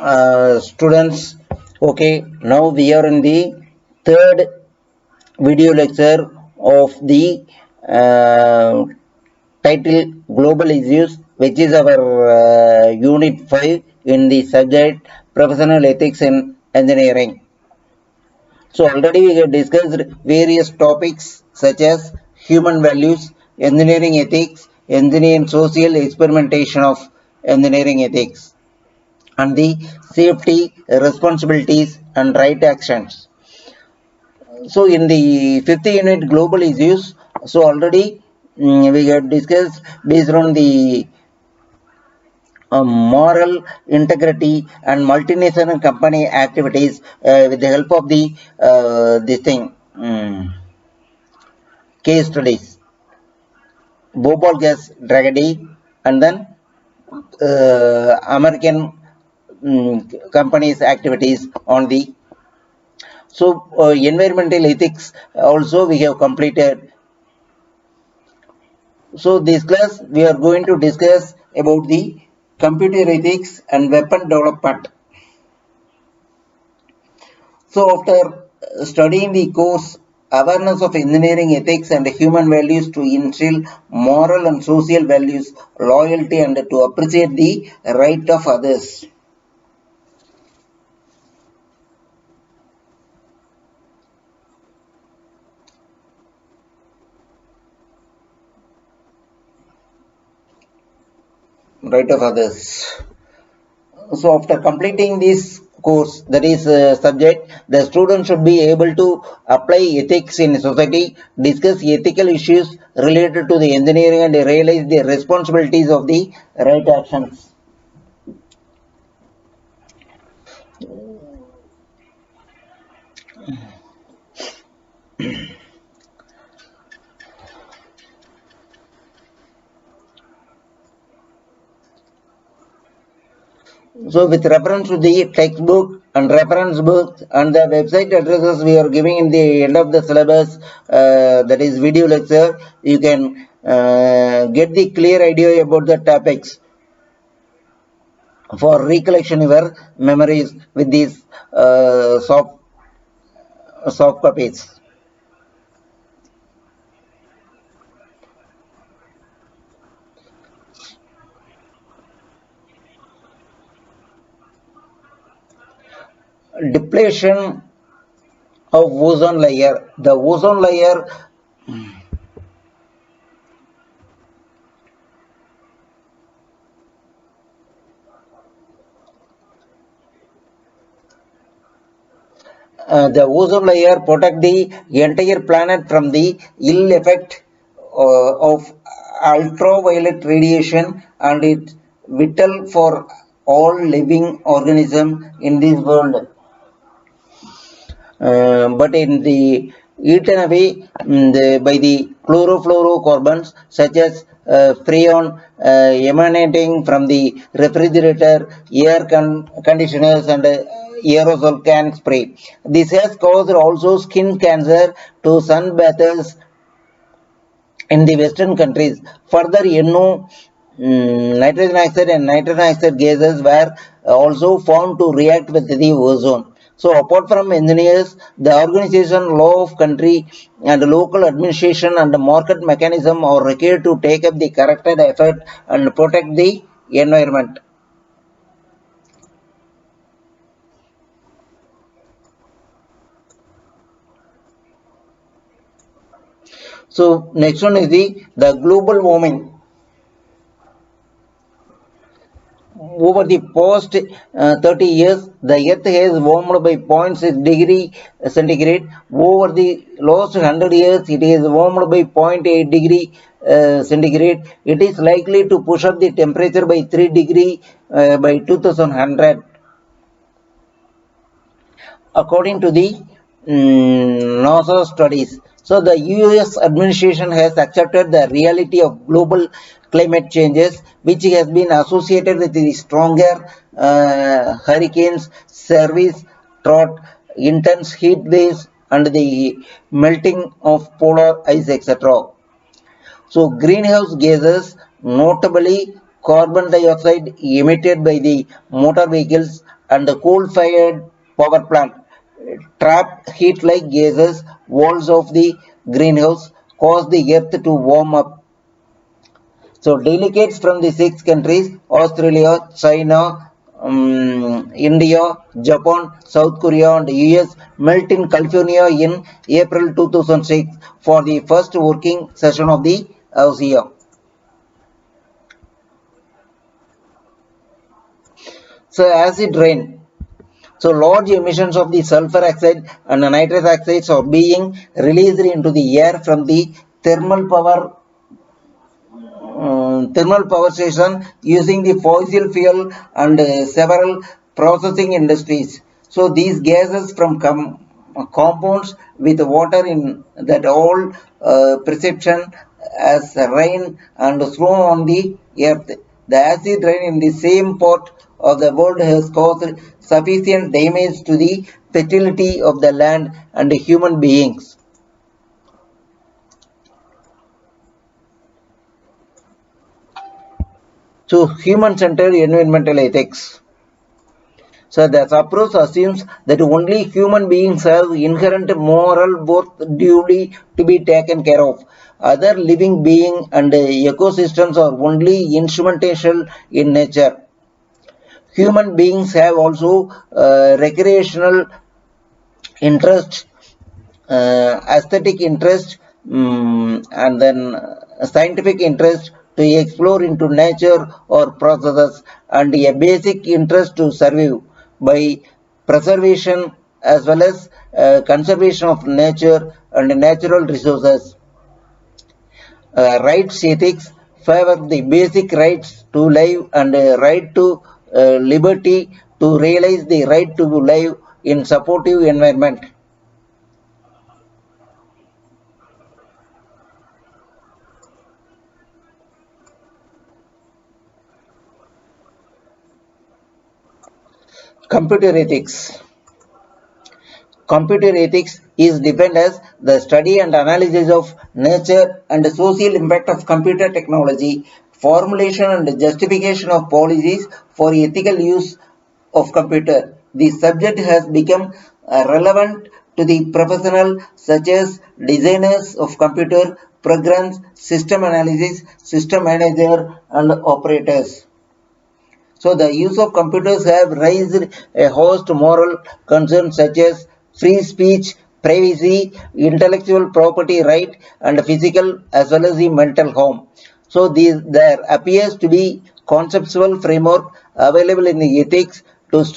Students, okay, now we are in the third video lecture of the uh, title Global Issues, which is our unit 5 in the subject Professional Ethics in Engineering. So already we have discussed various topics such as human values, engineering ethics, engineering social experimentation of engineering ethics, and the safety, responsibilities, and right actions. So in the fifth unit global issues, so already we have discussed based on the moral integrity and multinational company activities with the help of the this thing case studies, Bhopal gas tragedy, and then American companies activities on the. So environmental ethics also we have completed. So this class we are going to discuss about the computer ethics and weapon development. So after studying the course awareness of engineering ethics and human values to instill moral and social values, loyalty, and to appreciate the right of others. Right of others. So after completing this course, that is subject, the student should be able to apply ethics in society, discuss ethical issues related to the engineering, and realize the responsibilities of the right actions. So with reference to the textbook and reference books and the website addresses we are giving in the end of the syllabus, that is video lecture, you can get the clear idea about the topics for recollection your memories with these soft copies. Depletion of ozone layer. The ozone layer the ozone layer protect the entire planet from the ill effect of ultraviolet radiation, and it's vital for all living organism in this world. But in the eaten away by the chlorofluorocarbons such as freon emanating from the refrigerator, air conditioners, and aerosol can spray. This has caused also skin cancer to sunbathers in the western countries. Further, nitrogen oxide and nitrogen oxide gases were also found to react with the ozone. So apart from engineers, the organization, law of country, and local administration and market mechanism are required to take up the corrected effort and protect the environment. So next one is the global warming. Over the past 30 years, the earth has warmed by 0.6 degree centigrade. Over the last 100 years, it is warmed by 0.8 degree centigrade. It is likely to push up the temperature by 3 degree by 2100, according to the NASA studies. So the US administration has accepted the reality of global climate changes, which has been associated with the stronger hurricanes, service drought, intense heat waves, and the melting of polar ice, etc. So greenhouse gases, notably carbon dioxide emitted by the motor vehicles and the coal-fired power plant trap heat like gases. Walls of the greenhouse cause the earth to warm up. So delegates from the 6 countries: Australia, China, India, Japan, South Korea and US met in California in April 2006 for the first working session of the ASEAN. So acid rain. So large emissions of the sulfur oxide and nitrous oxides are being released into the air from the thermal power station using the fossil fuel and several processing industries. So these gases from compounds with water in that all precipitation as rain and snow on the earth. The acid rain in the same part of the world has caused sufficient damage to the fertility of the land and human beings. So human-centered environmental ethics. So this approach assumes that only human beings have inherent moral worth duly to be taken care of. Other living beings and ecosystems are only instrumental in nature. Human beings have also recreational interest, aesthetic interest, and then scientific interest to explore into nature or processes, and a basic interest to survive by preservation as well as conservation of nature and natural resources. Rights ethics favor the basic rights to live and right to liberty to realize the right to live in supportive environment. Computer ethics. Computer ethics is defined as the study and analysis of nature and the social impact of computer technology, formulation and justification of policies for ethical use of computer. The subject has become relevant to the professional such as designers of computer programs, system analysis, system manager and operators. So the use of computers have raised a host moral concerns such as free speech, privacy, intellectual property right, and physical as well as the mental harm. So there appears to be conceptual framework available in the ethics to study